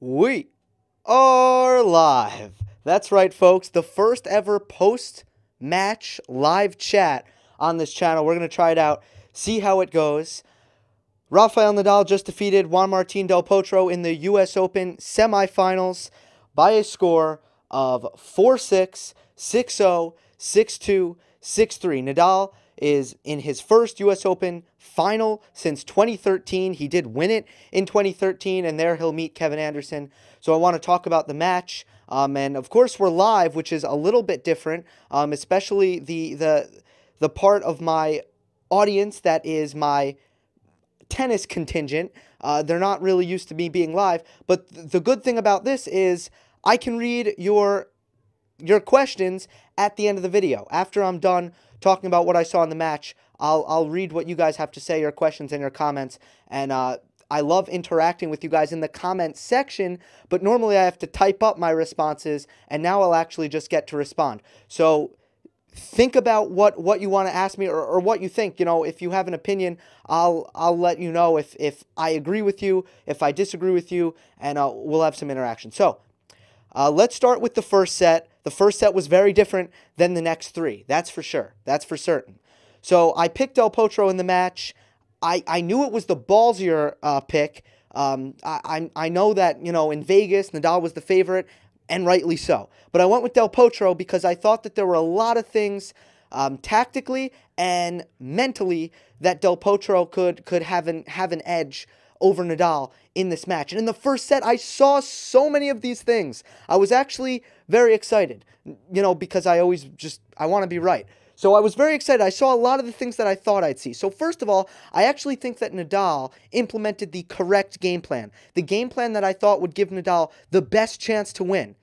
We are live. That's right, folks. The first ever post-match live chat on this channel. We're going to try it out, see how it goes. Rafael Nadal just defeated Juan Martin Del Potro in the US Open semifinals by a score of 4-6, 6-0, 6-2, 6-3. Nadal is in his first US Open final since 2013. He did win it in 2013, and there he'll meet Kevin Anderson. So I want to talk about the match. And of course, we're live, which is a little bit different, especially the part of my audience that is my tennis contingent. They're not really used to me being live, but the good thing about this is I can read your questions at the end of the video. After I'm done talking about what I saw in the match, I'll read what you guys have to say, your questions and your comments, and I love interacting with you guys in the comment section, but normally I have to type up my responses, and now I'll actually just get to respond. So think about what you want to ask me, or what you think. You know, if you have an opinion, I'll let you know if I agree with you, if I disagree with you, and we'll have some interaction. So let's start with the first set. The first set was very different than the next three. That's for sure. That's for certain. So I picked Del Potro in the match. I knew it was the ballsier pick. I know that, you know, in Vegas, Nadal was the favorite, and rightly so. But I went with Del Potro because I thought that there were a lot of things tactically and mentally that Del Potro could have an edge over Nadal in this match. And in the first set, I saw so many of these things. I was actually very excited, you know, because I want to be right. So I was very excited. I saw a lot of the things that I thought I'd see. So first of all, I actually think that Nadal implemented the correct game plan. The game plan that I thought would give Nadal the best chance to win.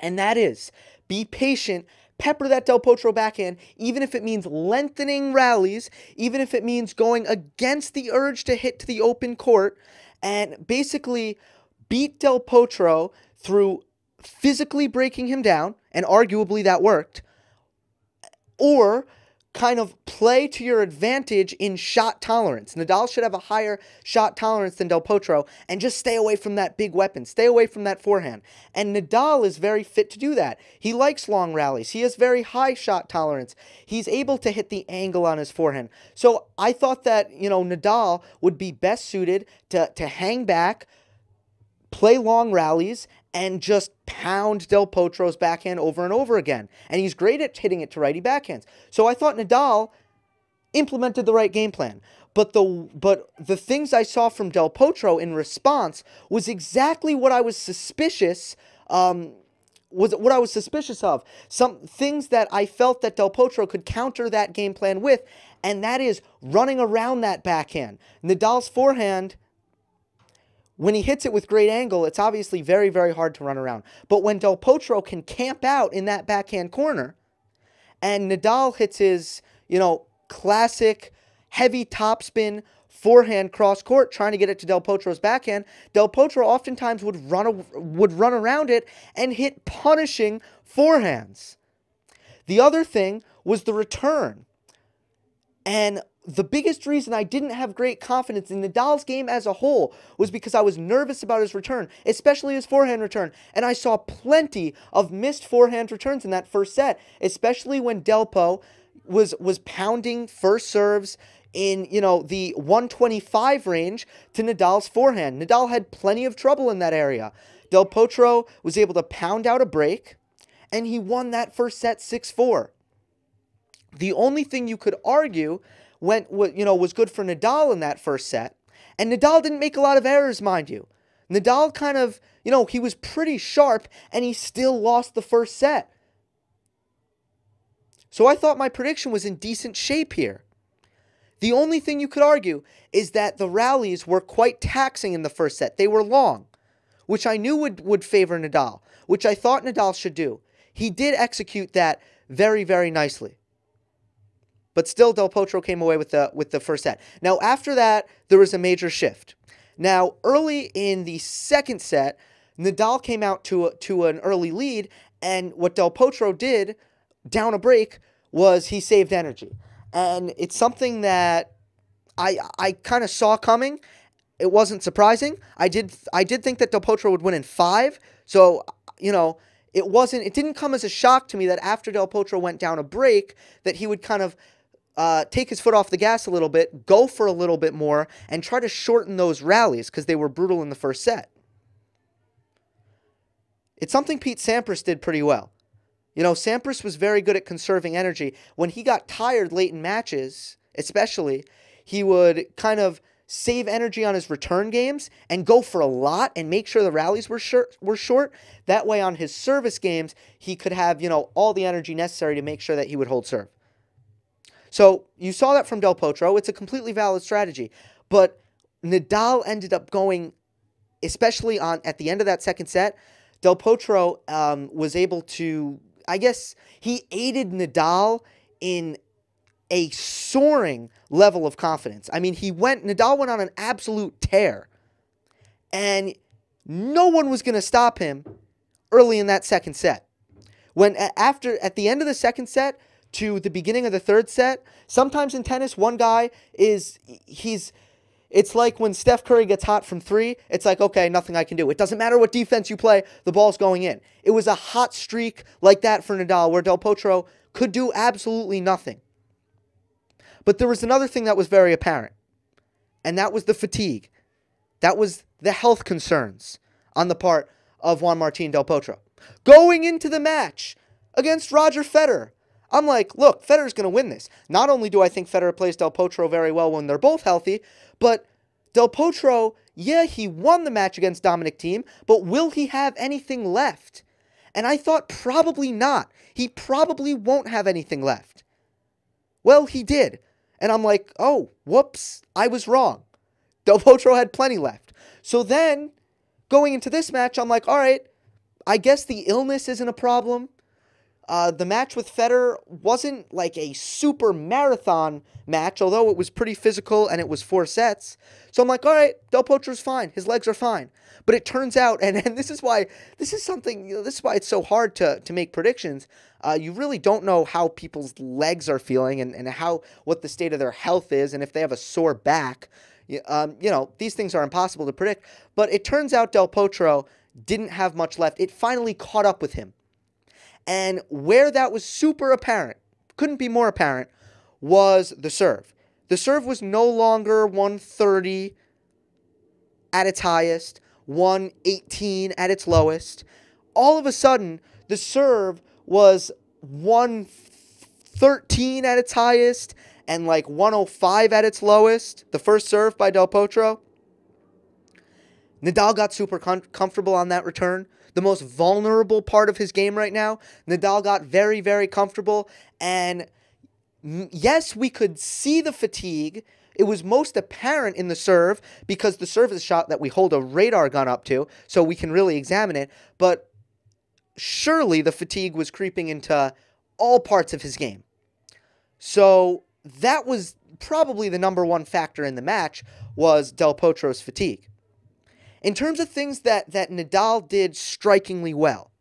And that is, be patient, pepper that Del Potro backhand, even if it means lengthening rallies, even if it means going against the urge to hit to the open court, and basically beat Del Potro through physically breaking him down, and arguably that worked, or kind of play to your advantage in shot tolerance. Nadal should have a higher shot tolerance than Del Potro, and just stay away from that big weapon. Stay away from that forehand. And Nadal is very fit to do that. He likes long rallies. He has very high shot tolerance. He's able to hit the angle on his forehand. So I thought that, you know, Nadal would be best suited to hang back, play long rallies, and just pound Del Potro's backhand over and over again. And he's great at hitting it to righty backhands. So I thought Nadal implemented the right game plan. But the things I saw from Del Potro in response was exactly what I was suspicious of. Some things that I felt that Del Potro could counter that game plan with, and that is running around that backhand. Nadal's forehand, when he hits it with great angle, it's obviously very, very hard to run around. But when Del Potro can camp out in that backhand corner, and Nadal hits his, you know, classic heavy topspin forehand cross court, trying to get it to Del Potro's backhand, Del Potro oftentimes would run around it and hit punishing forehands. The other thing was the return. And the biggest reason I didn't have great confidence in Nadal's game as a whole was because I was nervous about his return, especially his forehand return. And I saw plenty of missed forehand returns in that first set, especially when Delpo was pounding first serves in, you know, the 125 range to Nadal's forehand. Nadal had plenty of trouble in that area. Del Potro was able to pound out a break, and he won that first set 6-4. The only thing you could argue was good for Nadal in that first set, and Nadal didn't make a lot of errors, mind you. Nadal kind of, you know, he was pretty sharp, and he still lost the first set. So I thought my prediction was in decent shape here. The only thing you could argue is that the rallies were quite taxing in the first set. They were long, which I knew would favor Nadal, which I thought Nadal should do. He did execute that very, very nicely. But still, Del Potro came away with the first set. Now, after that, there was a major shift. Now, early in the second set, Nadal came out to an early lead, and what Del Potro did down a break was he saved energy. And it's something that I kind of saw coming, it wasn't surprising. I did think that Del Potro would win in 5. So, it didn't come as a shock to me that after Del Potro went down a break, that he would kind of take his foot off the gas a little bit, go for a little bit more, and try to shorten those rallies because they were brutal in the first set. It's something Pete Sampras did pretty well. Sampras was very good at conserving energy. When he got tired late in matches, especially, he would kind of save energy on his return games and go for a lot and make sure the rallies were short. That way on his service games, he could have, all the energy necessary to make sure that he would hold serve. So you saw that from Del Potro. It's a completely valid strategy. But Nadal ended up going, especially at the end of that second set, Del Potro was able to, I guess, he aided Nadal in a soaring level of confidence. I mean, Nadal went on an absolute tear. And no one was going to stop him early in that second set. At the end of the second set to the beginning of the third set, sometimes in tennis, one guy it's like when Steph Curry gets hot from 3, it's like, okay, nothing I can do. It doesn't matter what defense you play, the ball's going in. It was a hot streak like that for Nadal where Del Potro could do absolutely nothing. But there was another thing that was very apparent, and that was the fatigue. That was the health concerns on the part of Juan Martin Del Potro. Going into the match against Roger Federer, I'm like, look, Federer's going to win this. Not only do I think Federer plays Del Potro very well when they're both healthy, but Del Potro, yeah, he won the match against Dominic Thiem, but will he have anything left? And I thought probably not. He probably won't have anything left. Well, he did. And I'm like, oh, whoops, I was wrong. Del Potro had plenty left. So then, going into this match, I'm like, all right, I guess the illness isn't a problem. The match with Federer wasn't like a super marathon match, although it was pretty physical and it was 4 sets. So I'm like, all right, Del Potro's fine. His legs are fine. But it turns out, and this is why it's so hard to make predictions. You really don't know how people's legs are feeling and what the state of their health is, and if they have a sore back. These things are impossible to predict. But it turns out Del Potro didn't have much left. It finally caught up with him. And where that was super apparent, couldn't be more apparent, was the serve. The serve was no longer 130 at its highest, 118 at its lowest. All of a sudden, the serve was 113 at its highest and like 105 at its lowest. The first serve by Del Potro. Nadal got super comfortable on that return. The most vulnerable part of his game right now, Nadal got very, very comfortable. And yes, we could see the fatigue. It was most apparent in the serve because the serve is a shot that we hold a radar gun up to, so we can really examine it. But surely the fatigue was creeping into all parts of his game. So that was probably the number one factor in the match, was Del Potro's fatigue. In terms of things that Nadal did strikingly well,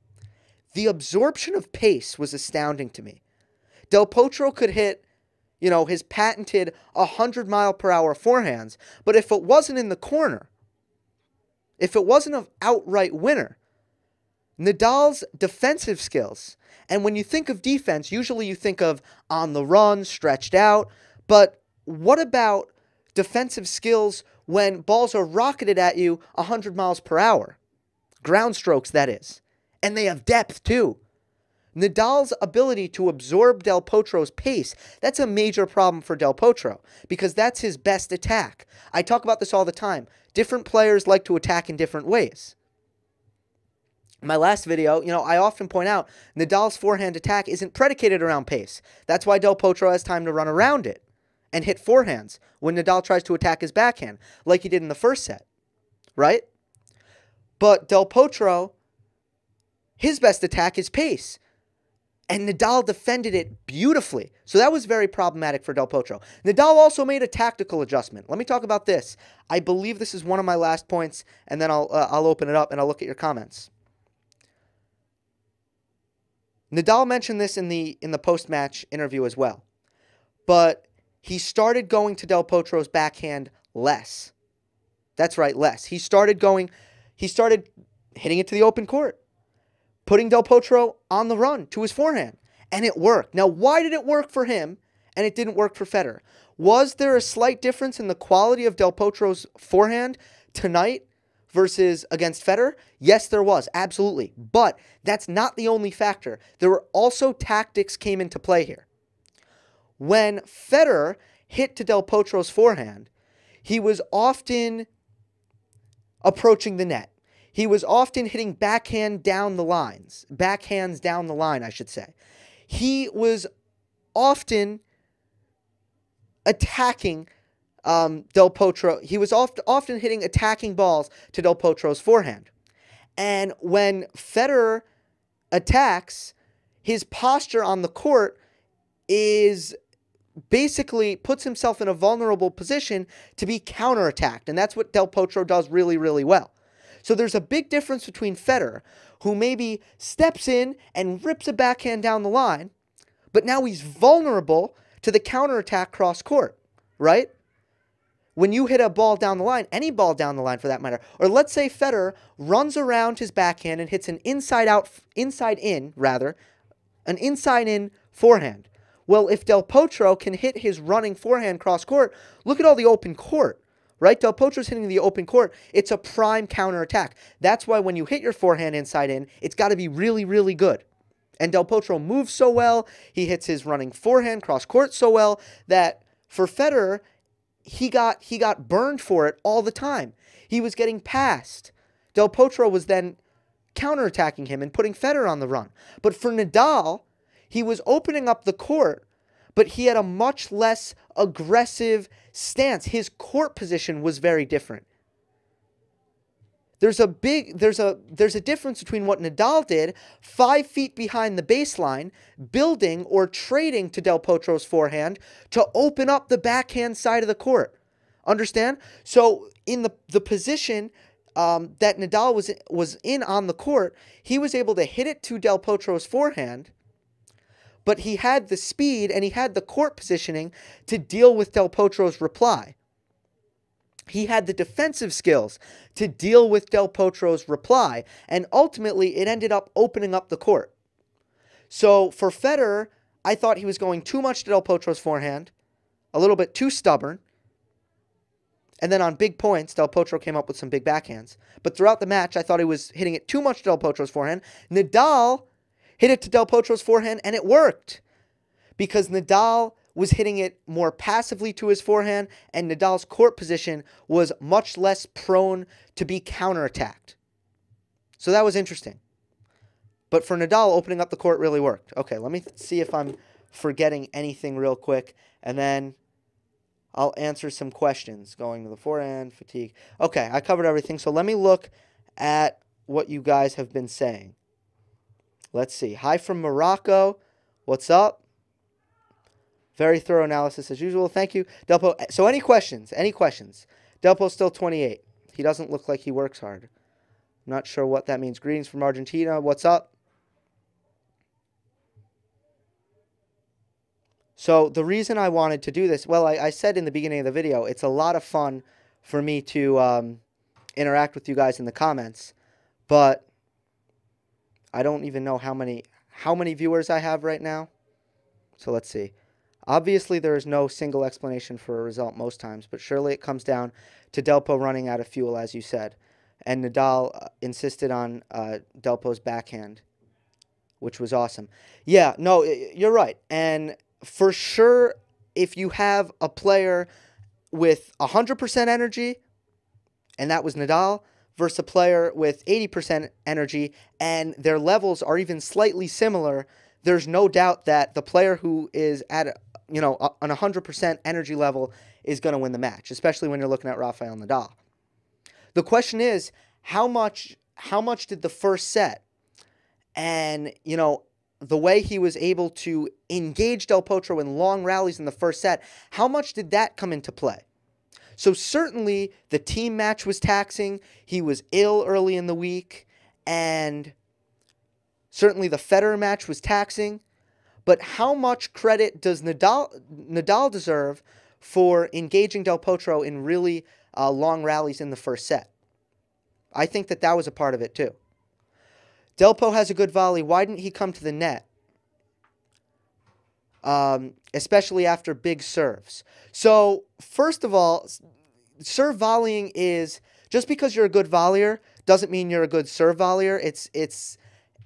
the absorption of pace was astounding to me. Del Potro could hit, his patented 100-mile-per-hour forehands, but if it wasn't in the corner, if it wasn't an outright winner, Nadal's defensive skills, and when you think of defense, usually you think of on the run, stretched out, but what about defensive skills when balls are rocketed at you 100 miles per hour? Ground strokes, that is. And they have depth, too. Nadal's ability to absorb Del Potro's pace, that's a major problem for Del Potro, because that's his best attack. I talk about this all the time. Different players like to attack in different ways. In my last video, I often point out Nadal's forehand attack isn't predicated around pace. That's why Del Potro has time to run around it and hit forehands when Nadal tries to attack his backhand, like he did in the first set, right? But Del Potro, his best attack is pace, and Nadal defended it beautifully. So that was very problematic for Del Potro. Nadal also made a tactical adjustment. Let me talk about this. I believe this is one of my last points, and then I'll open it up and I'll look at your comments. Nadal mentioned this in the post-match interview as well, but he started going to Del Potro's backhand less. That's right, less. He started hitting it to the open court, putting Del Potro on the run to his forehand, and it worked. Now, why did it work for him and it didn't work for Federer? Was there a slight difference in the quality of Del Potro's forehand tonight versus against Federer? Yes, there was, absolutely. But that's not the only factor. There were also tactics came into play here. When Federer hit to Del Potro's forehand, he was often approaching the net. He was often hitting backhands down the line, I should say. He was often attacking Del Potro. He was often hitting attacking balls to Del Potro's forehand. And when Federer attacks, his posture on the court is basically puts himself in a vulnerable position to be counterattacked. And that's what Del Potro does really, really well. So there's a big difference between Federer, who maybe steps in and rips a backhand down the line, but now he's vulnerable to the counterattack cross court, right? When you hit a ball down the line, any ball down the line for that matter, or let's say Federer runs around his backhand and hits an inside-in forehand. Well, if Del Potro can hit his running forehand cross court, look at all the open court, right? Del Potro's hitting the open court. It's a prime counterattack. That's why when you hit your forehand inside in, it's got to be really, really good. And Del Potro moves so well, he hits his running forehand cross court so well that for Federer, he got burned for it all the time. He was getting passed. Del Potro was then counterattacking him and putting Federer on the run. But for Nadal, he was opening up the court, but he had a much less aggressive stance. His court position was very different. There's a difference between what Nadal did 5 feet behind the baseline, building or trading to Del Potro's forehand to open up the backhand side of the court. Understand? So in the position that Nadal was in on the court, he was able to hit it to Del Potro's forehand, but he had the speed and he had the court positioning to deal with Del Potro's reply. He had the defensive skills to deal with Del Potro's reply, and ultimately it ended up opening up the court. So for Federer, I thought he was going too much to Del Potro's forehand, a little bit too stubborn, and then on big points, Del Potro came up with some big backhands. But throughout the match, I thought he was hitting it too much to Del Potro's forehand. Nadal hit it to Del Potro's forehand, and it worked because Nadal was hitting it more passively to his forehand, and Nadal's court position was much less prone to be counterattacked. So that was interesting. But for Nadal, opening up the court really worked. Okay, let me see if I'm forgetting anything real quick, and then I'll answer some questions. Going to the forehand, fatigue. Okay, I covered everything, so let me look at what you guys have been saying. Let's see. Hi from Morocco. What's up? Very thorough analysis as usual. Thank you. Delpo. So any questions? Any questions? Delpo's still 28. He doesn't look like he works hard. I'm not sure what that means. Greetings from Argentina. What's up? So the reason I wanted to do this, well, I said in the beginning of the video, it's a lot of fun for me to interact with you guys in the comments, but I don't even know how many viewers I have right now. So let's see. Obviously, there is no single explanation for a result most times, but surely it comes down to Delpo running out of fuel, as you said. And Nadal insisted on Delpo's backhand, which was awesome. Yeah, no, you're right. And for sure, if you have a player with 100% energy, and that was Nadal, versus a player with 80% energy, and their levels are even slightly similar, there's no doubt that the player who is at an 100% energy level is going to win the match, especially when you're looking at Rafael Nadal. The question is, how much did the first set and, the way he was able to engage Del Potro in long rallies in the first set, how much did that come into play? So certainly the team match was taxing. He was ill early in the week, and certainly the Federer match was taxing. But how much credit does Nadal deserve for engaging Del Potro in really long rallies in the first set. I think that that was a part of it too. Del Potro has a good volley. Why didn't he come to the net? Especially after big serves. So, first of all, serve volleying is, just because you're a good volleyer doesn't mean you're a good serve volleyer. It's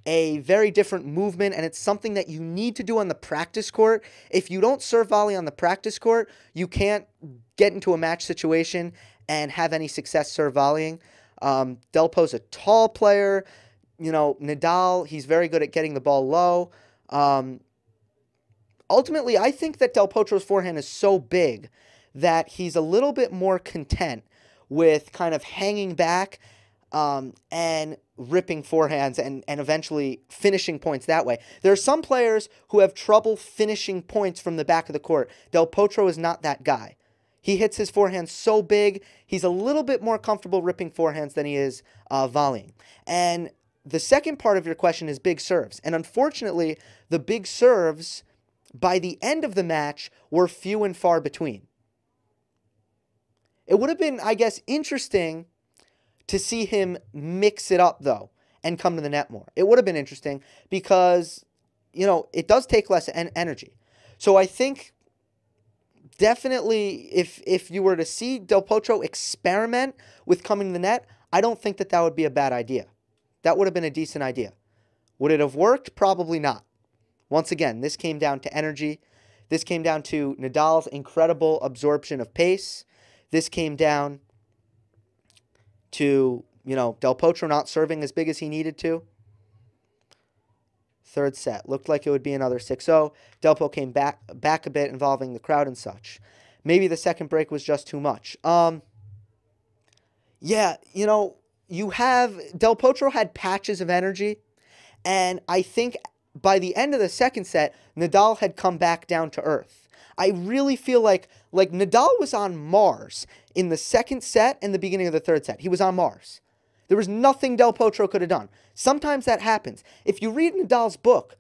a very different movement, and it's something that you need to do on the practice court. If you don't serve volley on the practice court, you can't get into a match situation and have any success serve volleying. Del Potro's a tall player. You know, Nadal, he's very good at getting the ball low. Ultimately, I think that Del Potro's forehand is so big that he's a little bit more content with kind of hanging back and ripping forehands and eventually finishing points that way. There are some players who have trouble finishing points from the back of the court. Del Potro is not that guy. He hits his forehand so big, he's a little bit more comfortable ripping forehands than he is volleying. And the second part of your question is big serves. And unfortunately, the big serves, by the end of the match, were few and far between. It would have been, I guess, interesting to see him mix it up, though, and come to the net more. It would have been interesting because, you know, it does take less energy. So I think definitely if you were to see Del Potro experiment with coming to the net, I don't think that that would be a bad idea. That would have been a decent idea. Would it have worked? Probably not. Once again, this came down to energy. This came down to Nadal's incredible absorption of pace. This came down to, you know, Del Potro not serving as big as he needed to. Third set. Looked like it would be another 6-0. Del Potro came back a bit, involving the crowd and such. Maybe the second break was just too much. Yeah, you know, you have... Del Potro had patches of energy, and I think by the end of the second set, Nadal had come back down to earth. I really feel like Nadal was on Mars in the second set and the beginning of the third set. He was on Mars. There was nothing Del Potro could have done. Sometimes that happens. If you read Nadal's book,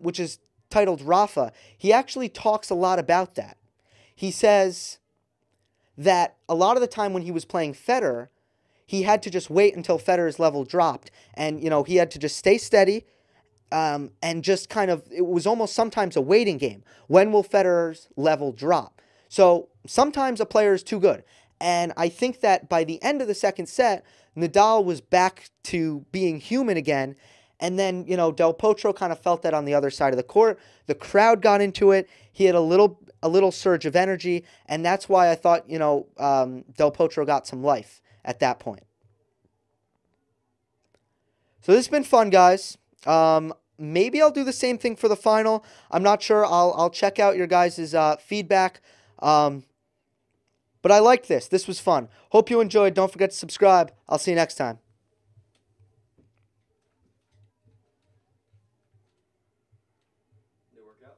which is titled Rafa, he actually talks a lot about that. He says that a lot of the time when he was playing Federer, he had to just wait until Federer's level dropped, and, you know, he had to just stay steady, and just kind of, it was almost sometimes a waiting game. When will Federer's level drop? So sometimes a player is too good. And I think that by the end of the second set, Nadal was back to being human again. And then, you know, Del Potro kind of felt that on the other side of the court. The crowd got into it. He had a little surge of energy. And that's why I thought, you know, Del Potro got some life at that point. So this has been fun, guys. Maybe I'll do the same thing for the final. I'm not sure. I'll check out your guys' feedback. But I liked this. This was fun. Hope you enjoyed. Don't forget to subscribe. I'll see you next time. Did it work out?